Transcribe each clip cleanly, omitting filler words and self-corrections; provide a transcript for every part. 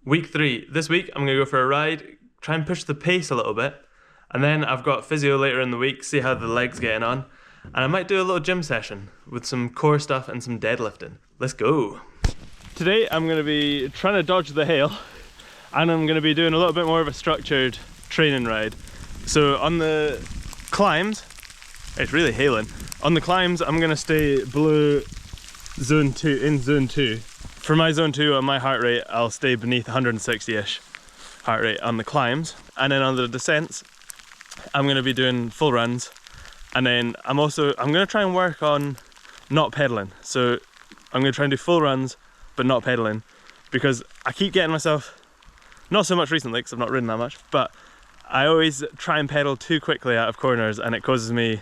Week 3. This week I'm going to go for a ride, try and push the pace a little bit, and then I've got physio later in the week, see how the leg's getting on, and I might do a little gym session with some core stuff and some deadlifting. Let's go! Today I'm going to be trying to dodge the hail, and I'm going to be doing a little bit more of a structured training ride. So on the climbs, it's really hailing. On the climbs I'm going to stay below zone 2, in zone 2. For my zone 2 on my heart rate, I'll stay beneath 160-ish heart rate on the climbs. And then on the descents, I'm going to be doing full runs. And then I'm going to try and work on not pedaling. So I'm going to try and do full runs, but not pedaling. Because I keep getting myself, not so much recently because I've not ridden that much, but I always try and pedal too quickly out of corners and it causes me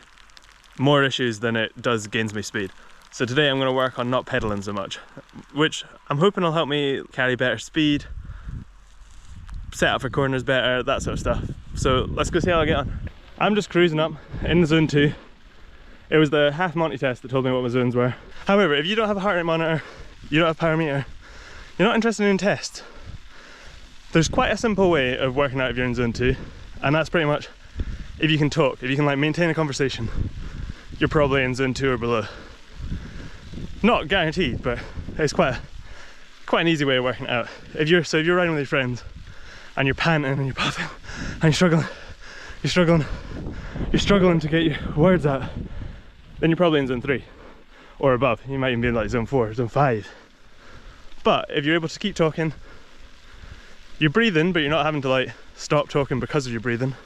more issues than it does gains me speed. So today I'm going to work on not pedaling so much, which I'm hoping will help me carry better speed, set up for corners better, that sort of stuff. So let's go see how I get on. I'm just cruising up in zone 2. It was the half Monty test that told me what my zones were. However, if you don't have a heart rate monitor, you don't have a power meter, you're not interested in tests, there's quite a simple way of working out if you're in zone 2, and that's pretty much if you can talk, if you can like maintain a conversation, you're probably in zone 2 or below. Not guaranteed, but it's quite an easy way of working it out. If you're riding with your friends and you're panting and you're puffing and you're struggling to get your words out, then you're probably in zone 3 or above. You might even be in like zone 4, zone 5. But if you're able to keep talking, you're breathing, but you're not having to like stop talking because of your breathing,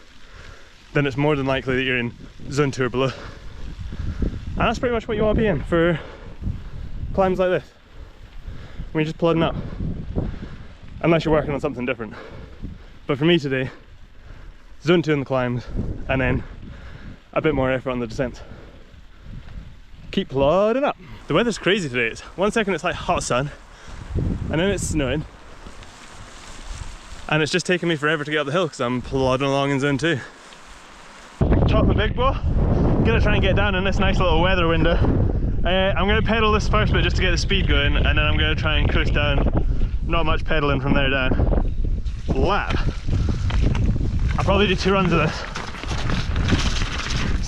then it's more than likely that you're in zone 2 or below. And that's pretty much what you want to be in for climbs like this, when you're just plodding up, unless you're working on something different. But for me today, zone 2 on the climbs, and then a bit more effort on the descent. Keep plodding up. The weather's crazy today. It's 1 second it's like hot sun, and then it's snowing, and it's just taking me forever to get up the hill because I'm plodding along in zone 2. Top of Big Bow, gonna try and get down in this nice little weather window. I'm going to pedal this first bit just to get the speed going, and then I'm going to try and coast down. Not much pedaling from there down. Lap. I'll probably do 2 runs of this.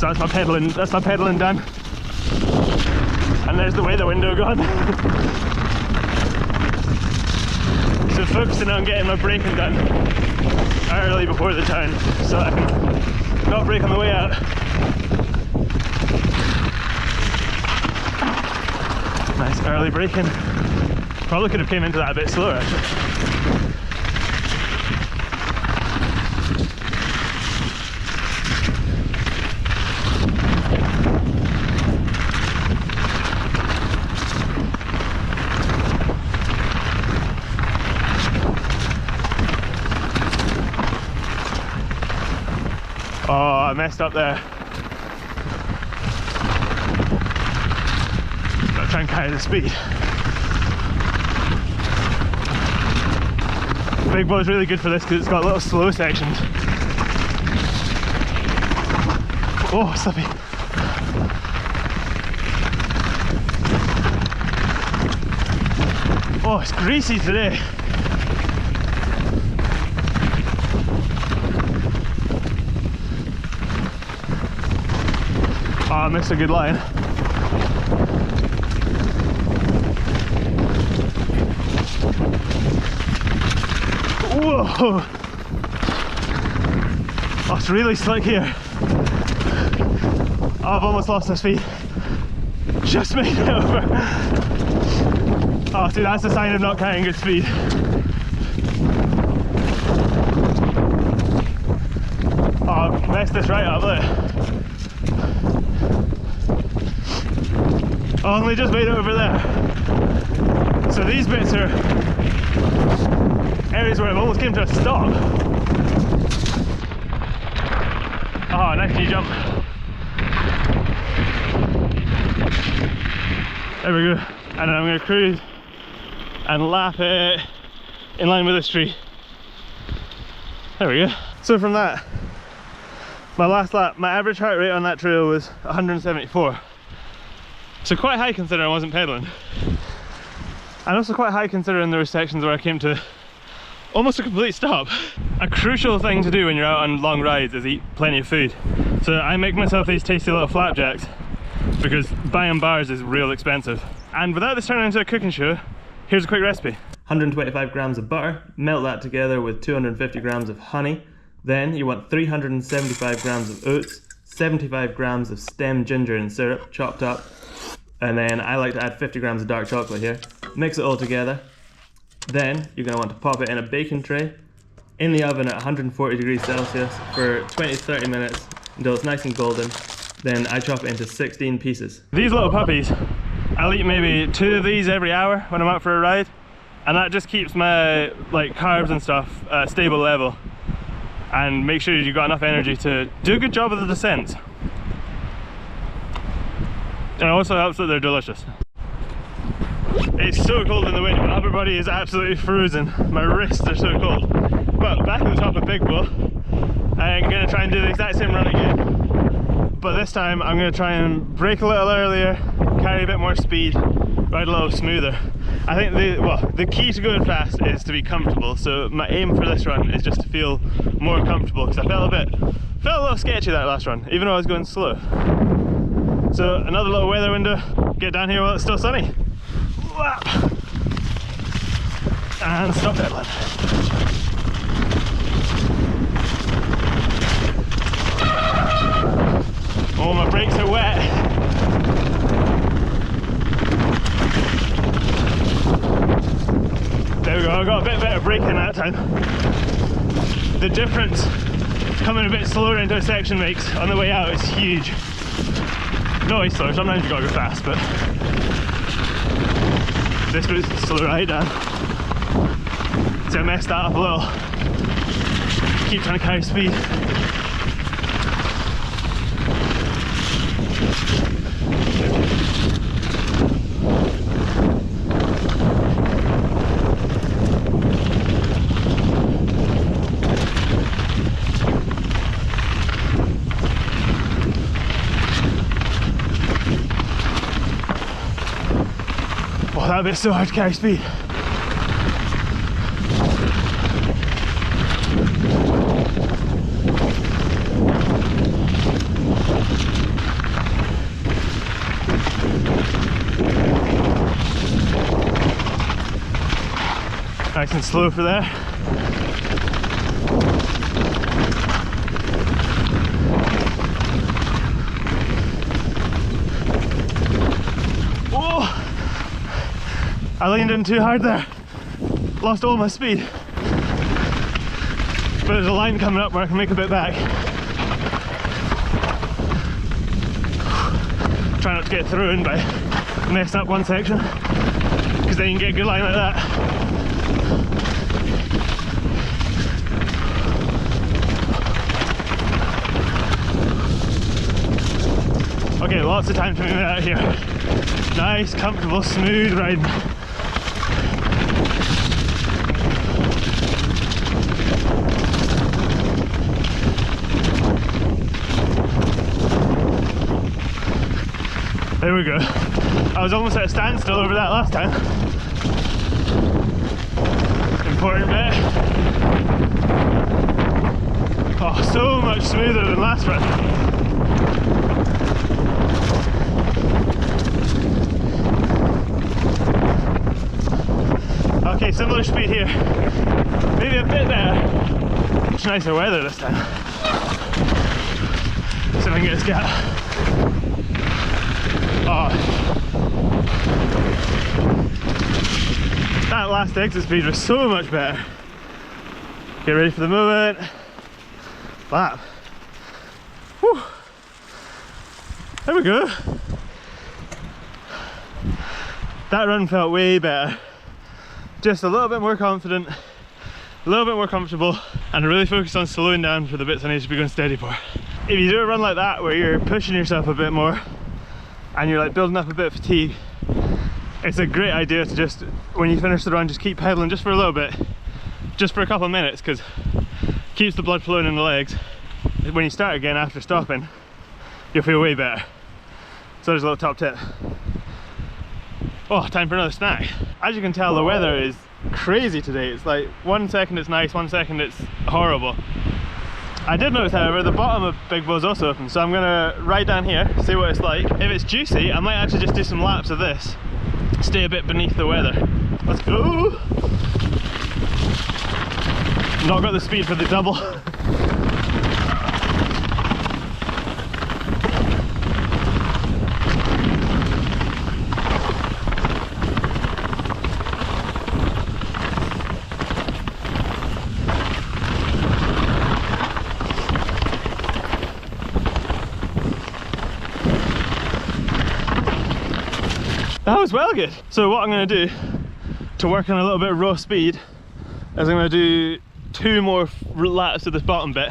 So that's my pedaling done. And there's the weather window gone. So focusing on getting my braking done early before the turn, so I can not brake on the way out. Nice early braking. Probably could have came into that a bit slower actually. Oh, I messed up there. Try and carry the speed. Big Bow is really good for this because it's got little slow sections. Oh, slippy. Oh, it's greasy today. Oh, I missed a good line. Whoa! Oh, it's really slick here. Oh, I've almost lost my speed. Just made it over. Oh, see, that's a sign of not carrying good speed. Oh, I've messed this right up there. Oh, only just made it over there. So these bits are areas where I've almost came to a stop. Oh, nice knee jump. There we go. And then I'm going to cruise and lap it in line with this tree. There we go. So from that, my last lap, my average heart rate on that trail was 174. So quite high considering I wasn't pedaling. And also quite high considering there were sections where I came to almost a complete stop. A crucial thing to do when you're out on long rides is eat plenty of food. So I make myself these tasty little flapjacks because buying bars is real expensive. And without this turning into a cooking show, here's a quick recipe. 125 grams of butter, melt that together with 250 grams of honey. Then you want 375 grams of oats, 75 grams of stem ginger and syrup chopped up. And then I like to add 50 grams of dark chocolate here. Mix it all together. Then you're going to want to pop it in a baking tray in the oven at 140 degrees Celsius for 20 to 30 minutes until it's nice and golden. Then I chop it into 16 pieces. These little puppies, I'll eat maybe 2 of these every hour when I'm out for a ride, and that just keeps my carbs and stuff at a stable level and make sure you've got enough energy to do a good job of the descents. And it also helps that they're delicious. It's so cold in the wind, my upper body is absolutely frozen. My wrists are so cold. But back at the top of Big Bull, I'm going to try and do the exact same run again. But this time I'm going to try and brake a little earlier, carry a bit more speed, ride a little smoother. I think the key to going fast is to be comfortable, so my aim for this run is just to feel more comfortable, because I felt a little sketchy that last run, even though I was going slow. So another little weather window, get down here while it's still sunny. And stop pedaling. Oh, my brakes are wet. There we go, I got a bit better braking that time. The difference coming a bit slower into a section makes on the way out is huge. Not always slower, sometimes you gotta go fast, but this was a slow ride down. So I messed that up a little. Keep trying to carry speed. Oh, that bit's so hard to carry speed. Nice and slow for there. Oh! I leaned in too hard there. Lost all my speed. But there's a line coming up where I can make a bit back. Try not to get thrown by messing up one section, because then you can get a good line like that. Okay, lots of time to move it out here. Nice, comfortable, smooth riding. There we go. I was almost at a standstill over that last time. Important bit. Oh, so much smoother than last run. Okay, similar speed here. Maybe a bit better. Much nicer weather this time. See if I can get this gap. Oh. That last exit speed was so much better. Get ready for the moment. Lap. Whew. There we go. That run felt way better. Just a little bit more confident, a little bit more comfortable, and I really focused on slowing down for the bits I need to be going steady for. If you do a run like that where you're pushing yourself a bit more and you're like building up a bit of fatigue, it's a great idea to just, when you finish the run, just keep pedaling just for a little bit, just for a couple of minutes, because it keeps the blood flowing in the legs. When you start again after stopping, you'll feel way better. So there's a little top tip. Oh, time for another snack. As you can tell, the weather is crazy today. It's like 1 second it's nice, 1 second it's horrible. I did notice, however, the bottom of Big Bow's also open, so I'm gonna ride down here, see what it's like. If it's juicy, I might actually just do some laps of this, stay a bit beneath the weather. Let's go! Not got the speed for the double. That was well good. So what I'm going to do to work on a little bit of raw speed is I'm going to do 2 more laps of this bottom bit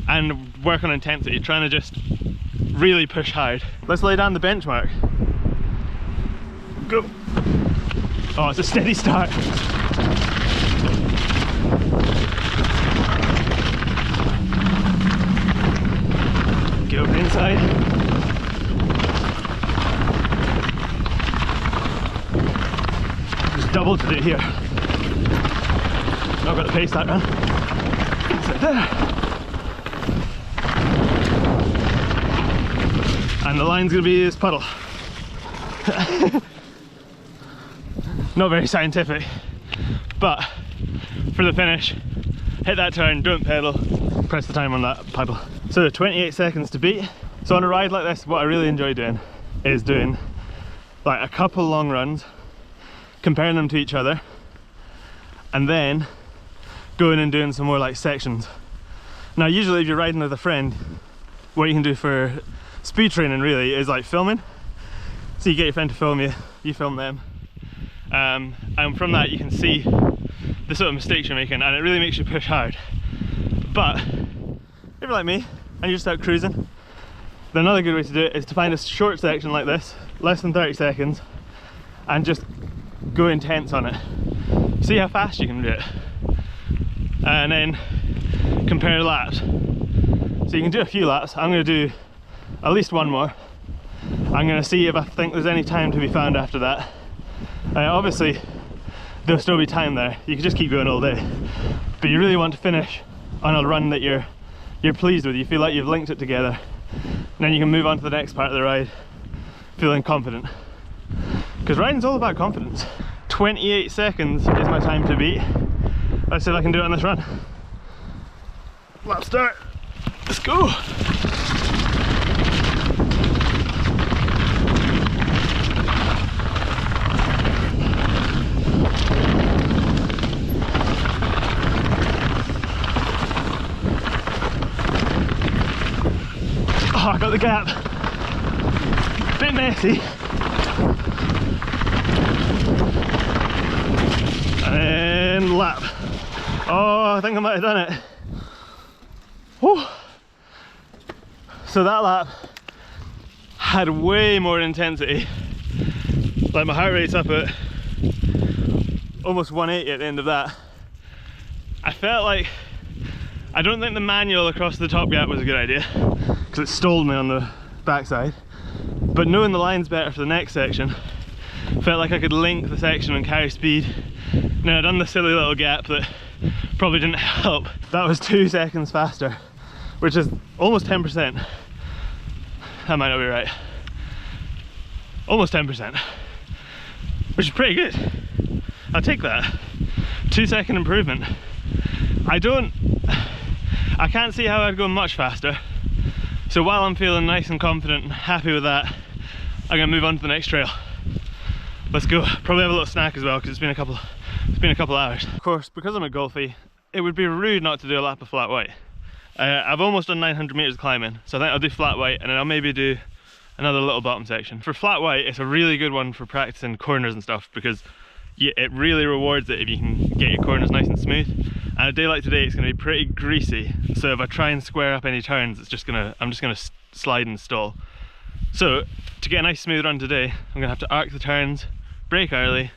and work on intensity, trying to just really push hard. Let's lay down the benchmark. Go. Oh, it's a steady start. Get over the inside. Double to do it here. Not got the pace that run. Inside there. And the line's gonna be this puddle. Not very scientific, but for the finish, hit that turn, don't pedal, press the time on that puddle. So 28 seconds to beat. So on a ride like this, what I really enjoy doing is doing like a couple long runs, comparing them to each other, and then going and doing some more like sections. Now usually if you're riding with a friend, what you can do for speed training really is like filming. So you get your friend to film you, you film them, and from that you can see the sort of mistakes you're making, and it really makes you push hard. But if you're like me and you're just out cruising, then another good way to do it is to find a short section like this, less than 30 seconds, and just go intense on it. See how fast you can do it, and then compare laps. So you can do a few laps. I'm going to do at least 1 more. I'm going to see if I think there's any time to be found after that. Obviously there'll still be time there, you can just keep going all day, but you really want to finish on a run that you're pleased with, you feel like you've linked it together, and then you can move on to the next part of the ride feeling confident. Because riding's all about confidence. 28 seconds is my time to beat. Let's see if I can do it on this run. Lap start. Let's go. Oh, I got the gap. Bit messy. And lap. Oh, I think I might have done it. Whew. So that lap had way more intensity. Like my heart rate's up at almost 180 at the end of that. I felt like, I don't think the manual across the top gap was a good idea because it stalled me on the backside. But knowing the lines better for the next section, felt like I could link the section and carry speed. Now I'd done the silly little gap that probably didn't help. That was 2 seconds faster, which is almost 10%. That might not be right. Almost 10%, which is pretty good. I'll take that. 2 second improvement. I can't see how I'd go much faster. So while I'm feeling nice and confident and happy with that, I'm gonna move on to the next trail. Let's go. Probably have a little snack as well because it's been a couple hours. Of course, because I'm a Golfie, it would be rude not to do a lap of flat white. I've almost done 900 meters climbing, so I think I'll do flat white and then I'll maybe do another little bottom section. For flat white, it's a really good one for practicing corners and stuff because it really rewards it if you can get your corners nice and smooth. And a day like today, it's going to be pretty greasy, so if I try and square up any turns, I'm just going to slide and stall. So to get a nice smooth run today, I'm going to have to arc the turns, brake early,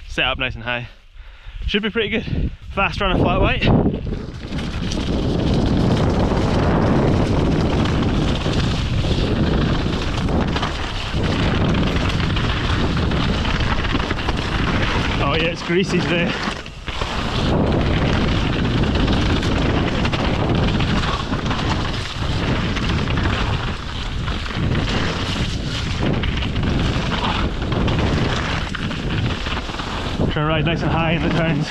set up nice and high. Should be pretty good. Fast run of flat white. Oh yeah, it's greasy today. Trying to ride nice and high in the turns.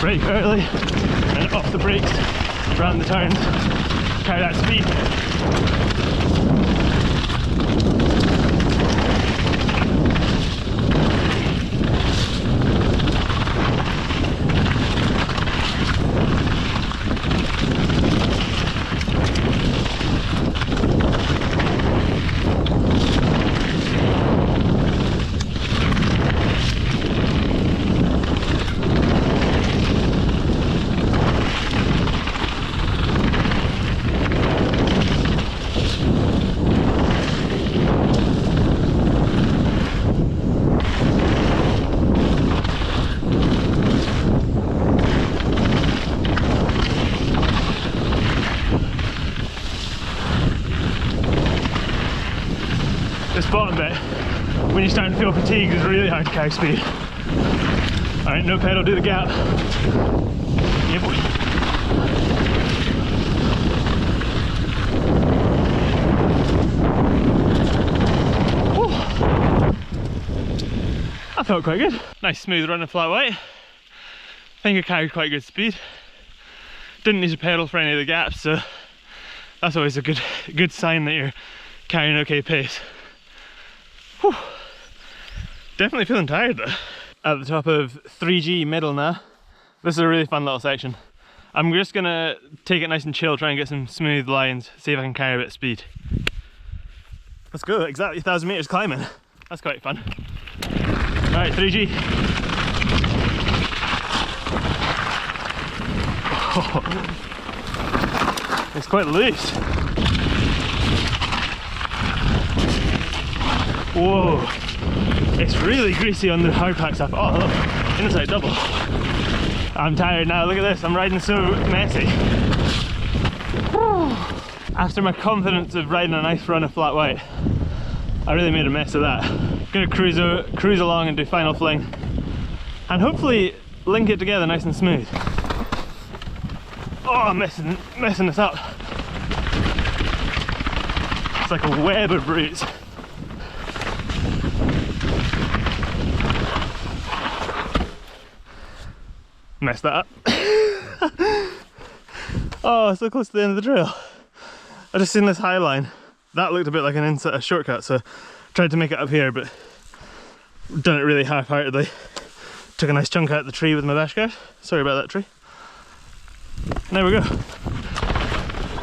Brake early and off the brakes, round the turns, carry that speed. This bottom bit, when you're starting to feel fatigued, is really hard to carry speed. Alright, no pedal, do the gap. Yeah, boy. Whew. That felt quite good. Nice smooth run of flat white. I think I carried quite good speed. Didn't need to pedal for any of the gaps, so that's always a good sign that you're carrying okay pace. Whew. Definitely feeling tired though. At the top of 3G middle now. This is a really fun little section. I'm just gonna take it nice and chill, try and get some smooth lines, see if I can carry a bit of speed. Let's go, exactly 1,000 meters climbing. That's quite fun. Alright, 3G. Oh, it's quite loose. Whoa, it's really greasy on the hard pack stuff. Oh look, inside double. I'm tired now, look at this, I'm riding so messy. After my confidence of riding a nice run of flat white, I really made a mess of that. Gonna cruise along and do final fling. And hopefully link it together nice and smooth. Oh, I'm messing this up. It's like a web of roots. Messed that up. Oh, so close to the end of the trail. I just seen this high line. That looked a bit like a shortcut, so tried to make it up here, but done it really half-heartedly. Took a nice chunk out of the tree with my bash guard. Sorry about that tree. And there we go.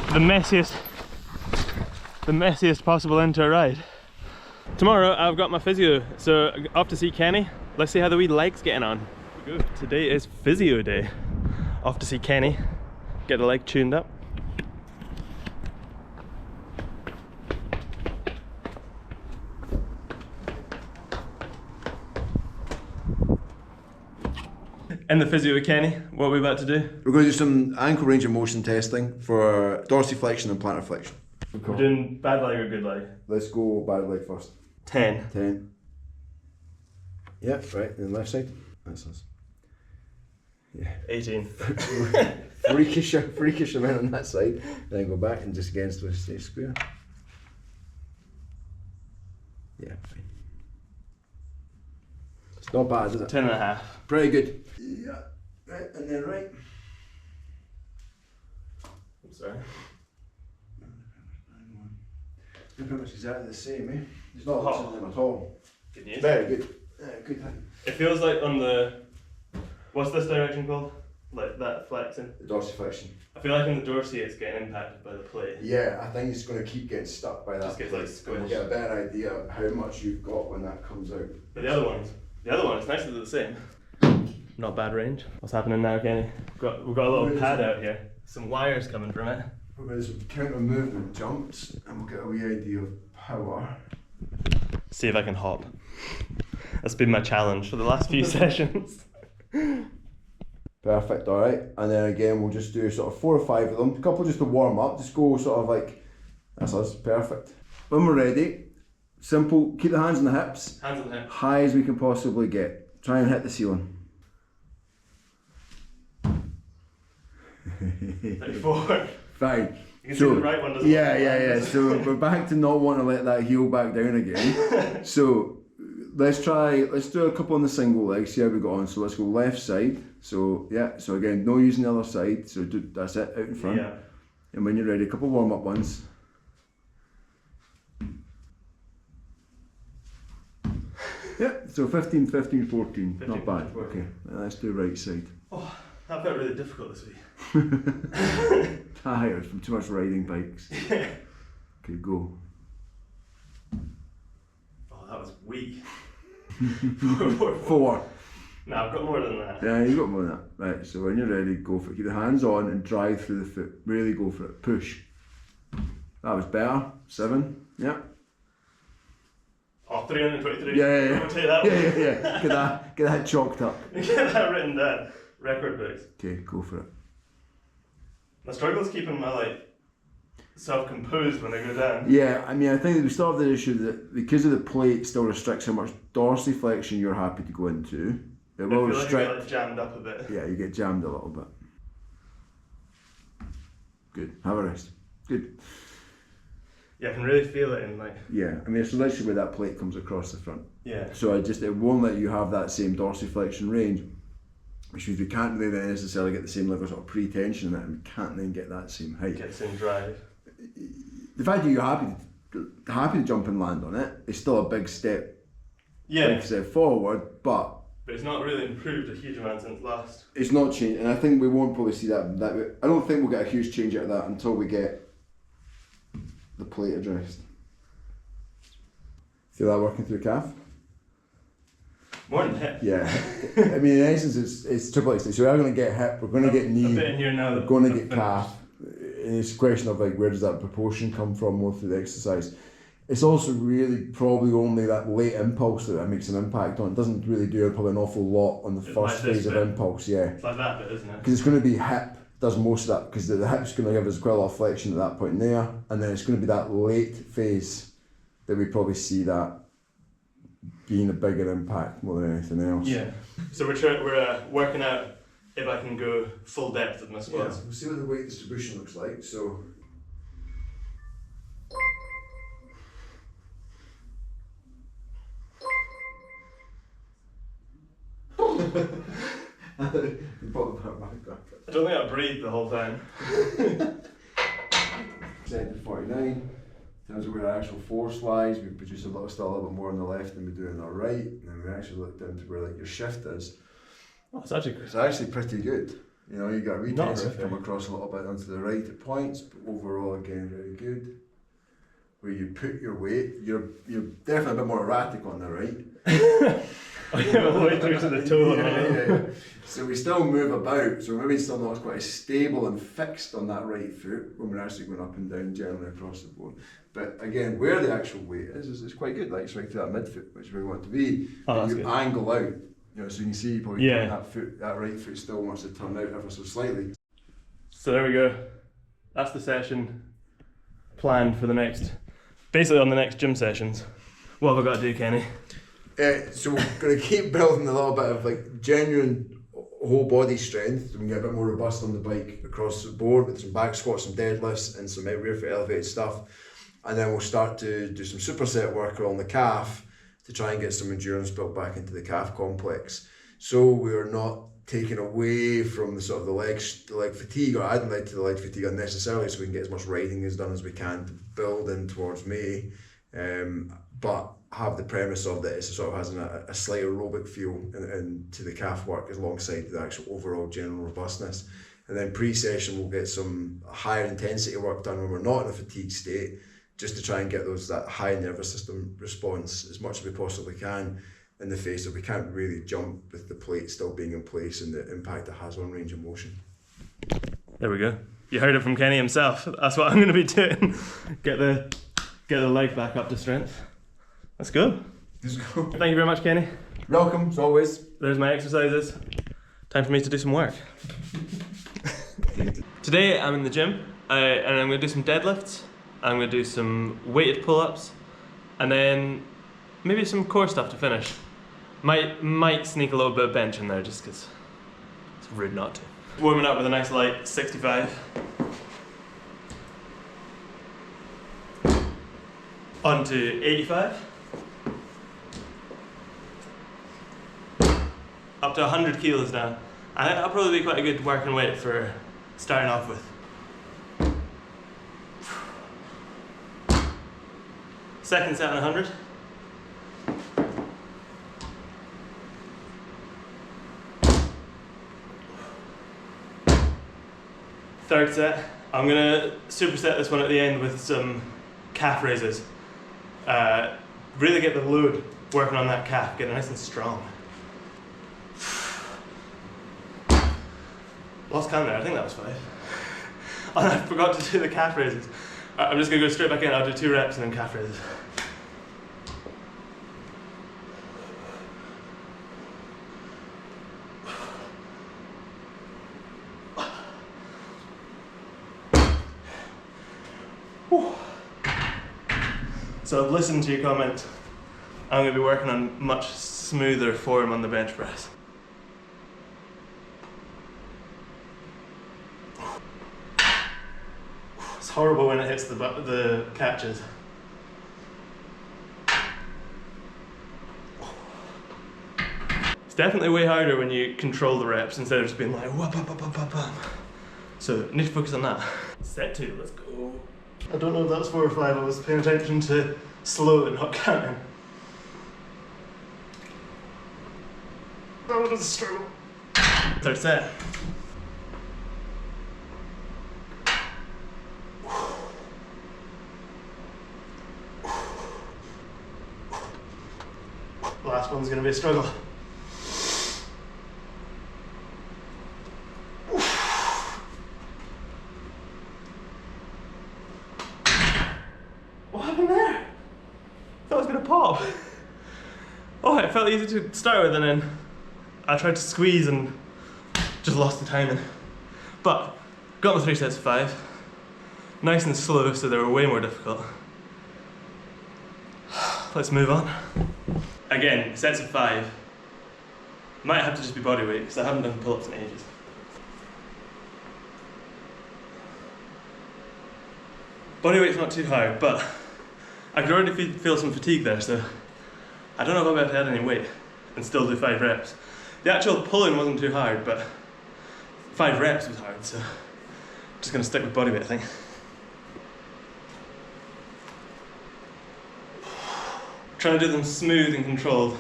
The messiest possible end to a ride. Tomorrow I've got my physio, so off to see Kenny. Let's see how the wee leg's getting on. Good. Today is physio day. Off to see Kenny, get the leg tuned up. In the physio with Kenny, what are we about to do? We're going to do some ankle range of motion testing for dorsiflexion and plantar flexion. We're doing bad leg or good leg? Let's go bad leg first. 10. 10. Yep, right, then left side. That's us. Yeah. 18. freakish amount on that side. Then go back and just against the stay square. Yeah, fine. It's not bad, is it? 10.5. Pretty good. Yeah, right, and then right. I'm sorry. They're pretty much exactly the same, eh? There's not lots of them at all. Good news. Very good. Good thing. It feels like on the, what's this direction called? Like that flexing? The dorsiflexion. I feel like in the dorsey it's getting impacted by the plate. Yeah, I think it's going to keep getting stuck by that. Just gets like squished. We'll get a better idea of how much you've got when that comes out. But the other one, it's nicely the same. Not bad range. What's happening now, Kenny? We've got a little pad out here. Some wires coming from it. We're going to do some counter movement jumps and we'll get a wee idea of power. See if I can hop. That's been my challenge for the last few sessions. Perfect, alright. And then again, we'll just do sort of 4 or 5 of them. A couple just to warm up, just go sort of like, that's us, perfect. When we're ready, simple, keep the hands on the hips. Hands on the hips. High as we can possibly get. Try and hit the ceiling. 34. Fine. You can see the right one doesn't. Yeah. So we're back to not wanting to let that heel back down again. So let's do a couple on the single leg, see how we go on. So let's go left side. So yeah, so again, no using the other side. So that's it, out in front. Yeah. And when you're ready, a couple warm up ones. Yeah, so 15, 15, 14. 15, Not bad. 14. Okay, let's do right side. Oh, that felt really difficult this week. Tired from too much riding bikes. Okay, go. Oh, that was weak. 4. No, I've got more than that. Yeah, you got more than that. Right, so when you're ready, go for it. Keep the hands on and drive through the foot. Really go for it. Push. That was better. 7. Yeah. Oh, 323. Yeah. I'll take that one. Yeah. Get that chalked up. Get that written down. Record books. Okay, go for it. My struggle is keeping my self-composed when I go down. Yeah, I mean, I think we still have the issue that because of the plate still restricts how much dorsiflexion you're happy to go into. It will restrict. I get jammed up a bit. Yeah, you get jammed a little bit. Good. Have a rest. Good. Yeah, I can really feel it in Yeah, I mean, it's literally where that plate comes across the front. Yeah. So it won't let you have that same dorsiflexion range, which means we can't really then necessarily get the same level of sort of pre-tension in it, and we can't then get that same height. Get the same drive. The fact that you're happy to jump and land on it is still a big step. Yeah. Big step forward, but it's not really improved a huge amount since last. it's not changed, and I think we won't probably see that. I don't think we'll get a huge change out of that until we get the plate addressed. Feel that working through the calf? More than hip. Yeah. I mean, in essence, it's triple extension. So we're going to get hip, we're going to get knee, a bit in here now. we're going to get calf. And it's a question of where does that proportion come from more through the exercise. It's also really probably only that late impulse that makes an impact on. It doesn't really do probably an awful lot on the first phase of impulse, yeah. It's like that bit, isn't it? Because it's going to be hip does most of that, because the hip's going to give us quite a lot of flexion at that point there, and then it's going to be that late phase that we probably see that being a bigger impact more than anything else. Yeah. So we're working out if I can go full depth with my squats. Yeah, we'll see what the weight distribution looks like. So. I don't think I breathed the whole time. 10 to 49. In terms of where our actual force lies, we produce still a little bit more on the left than we do on the right, and then we actually look down to where your shift is. Oh, it's actually pretty good. You know, you got a tendency to come across a little bit onto the right at points, but overall again very good. Where you put your weight, you're definitely a bit more erratic on the right. All the way through to the toe. Yeah. So we still move about, so maybe it's still not quite as stable and fixed on that right foot when we're actually going up and down generally across the board. But again, where the actual weight is quite good, like it's right through that midfoot, which is where we want to be. Oh, you good. angle out, you know, so you can see probably that right foot still wants to turn out ever so slightly. So there we go. That's the session planned for the next, basically on the next gym sessions. What have I got to do, Kenny? So we're going to keep building a little bit of genuine whole body strength, so we can get a bit more robust on the bike across the board with some back squats, some deadlifts and some rear foot elevated stuff. And then we'll start to do some superset work around the calf to try and get some endurance built back into the calf complex. So we're not taking away from the sort of the leg fatigue or adding to the leg fatigue unnecessarily, so we can get as much riding as done as we can to build in towards May. But have the premise of that it sort of has a slight aerobic feel to the calf work alongside the actual overall general robustness. And then pre-session we'll get some higher intensity work done when we're not in a fatigue state, just to try and get that high nervous system response as much as we possibly can in the face of we can't really jump with the plate still being in place and the impact it has on range of motion. There we go. You heard it from Kenny himself. That's what I'm going to be doing. Get the leg back up to strength. Let's go. Let's go. Thank you very much, Kenny. Welcome, as always. There's my exercises. Time for me to do some work. Today I'm in the gym and I'm going to do some deadlifts, I'm going to do some weighted pull-ups, and then maybe some core stuff to finish. Might sneak a little bit of bench in there just because it's rude not to. Warming up with a nice light 65. On to 85. Up to 100 kilos now. I think that'll probably be quite a good working weight for starting off with. Second set on 100. Third set. I'm gonna superset this one at the end with some calf raises. Really get the load working on that calf, get it nice and strong. Lost count there, I think that was 5. Oh, I forgot to do the calf raises. I'm just gonna go straight back in, I'll do 2 reps and then calf raises. Whew. So I've listened to your comment. I'm gonna be working on much smoother form on the bench press. It's horrible when it hits the catches. It's definitely way harder when you control the reps instead of just being like whap, whap, whap, whap, whap. So need to focus on that. Set 2, let's go. I don't know if that's 4 or 5, I was paying attention to slow and not counting. That was a struggle. Third set. The last one's gonna be a struggle. What happened there? I thought it was gonna pop. Oh, it felt easy to start with and then I tried to squeeze and just lost the timing. But got my 3 sets of 5. Nice and slow, so they were way more difficult. Let's move on. Again, sets of 5. Might have to just be body weight because I haven't done pull-ups in ages. Body weight's not too hard, but I could already feel some fatigue there, so I don't know if I'll be able to add any weight and still do 5 reps. The actual pulling wasn't too hard, but 5 reps was hard, so I'm just gonna stick with body weight, I think. Trying to do them smooth and controlled.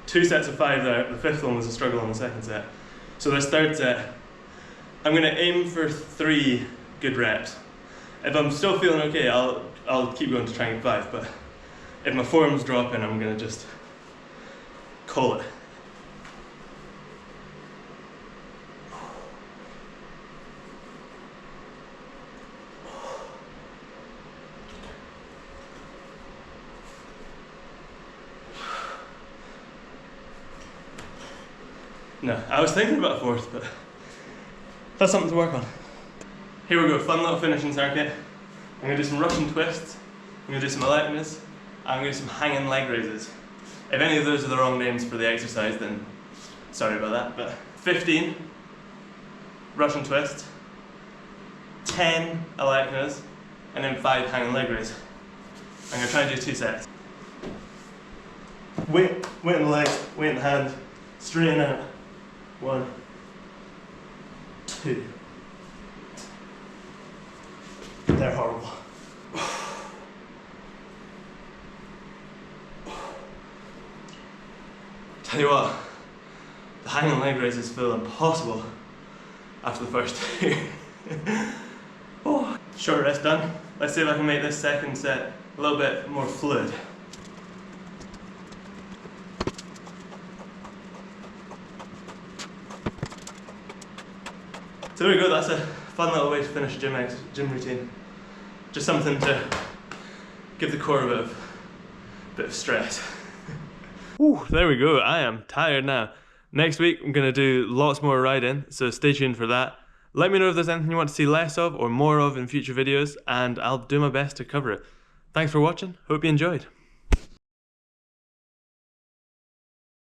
2 sets of 5 there, the 5th one was a struggle on the 2nd set. So this 3rd set, I'm gonna aim for 3 good reps. If I'm still feeling okay, I'll keep going to try and get 5, but if my form's dropping, I'm gonna just call it. No, I was thinking about a 4th, but that's something to work on. Here we go, fun little finishing circuit. I'm going to do some Russian twists, I'm going to do some Lachlan, I'm going to do some hanging leg raises. If any of those are the wrong names for the exercise, then sorry about that, but 15 Russian twists, 10 Lachlan, and then 5 hanging leg raises. I'm going to try and do 2 sets. Weight in the legs, weight in the hand, straighten out. 1, 2. They're horrible. Tell you what, the hanging leg raises feel impossible after the first 2. Oh, short rest done. Let's see if I can make this 2nd set a little bit more fluid. So there we go, that's a fun little way to finish a gym routine. Just something to give the core a bit of stress. Ooh, there we go, I am tired now. Next week, I'm going to do lots more riding, so stay tuned for that. Let me know if there's anything you want to see less of or more of in future videos, and I'll do my best to cover it. Thanks for watching, hope you enjoyed.